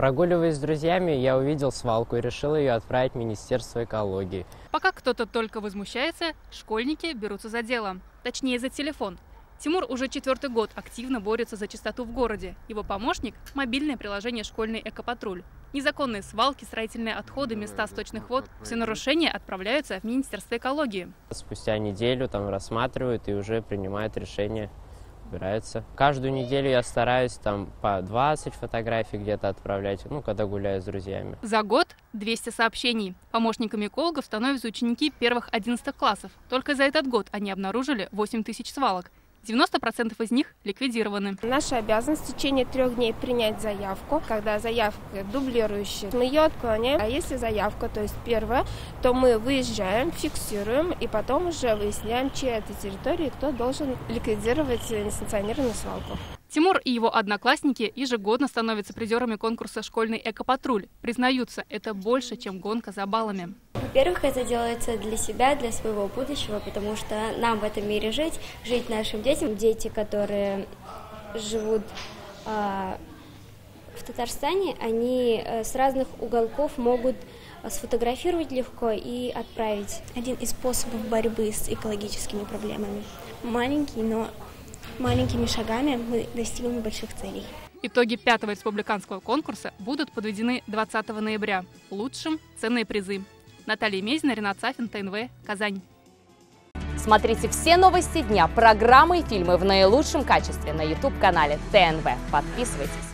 Прогуливаясь с друзьями, я увидел свалку и решил ее отправить в Министерство экологии. Пока кто-то только возмущается, школьники берутся за дело. Точнее, за телефон. Тимур уже 4-й год активно борется за чистоту в городе. Его помощник – мобильное приложение «Школьный экопатруль». Незаконные свалки, строительные отходы, места сточных вод – все нарушения отправляются в Министерство экологии. Спустя неделю там рассматривают и уже принимают решение, убираются. Каждую неделю я стараюсь там по 20 фотографий где-то отправлять, когда гуляю с друзьями. За год 200 сообщений. Помощниками экологов становятся ученики первых 11 классов. Только за этот год они обнаружили 8000 свалок. 90% из них ликвидированы. Наша обязанность в течение 3 дней принять заявку. Когда заявка дублирующая, мы ее отклоняем. А если заявка, то есть первая, то мы выезжаем, фиксируем и потом уже выясняем, чья это территория и кто должен ликвидировать несанкционированную свалку. Тимур и его одноклассники ежегодно становятся призерами конкурса «Школьный экопатруль». Признаются, это больше, чем гонка за баллами. Во-первых, это делается для себя, для своего будущего, потому что нам в этом мире жить нашим детям. Дети, которые живут в Татарстане, они с разных уголков могут сфотографировать легко и отправить. Один из способов борьбы с экологическими проблемами. Маленький, но маленькими шагами мы достигнем больших целей. Итоги 5-го республиканского конкурса будут подведены 20 ноября. Лучшим ценные призы. Наталья Мезина, Ренат Сафин, ТНВ, Казань. Смотрите все новости дня, программы и фильмы в наилучшем качестве на YouTube-канале ТНВ. Подписывайтесь.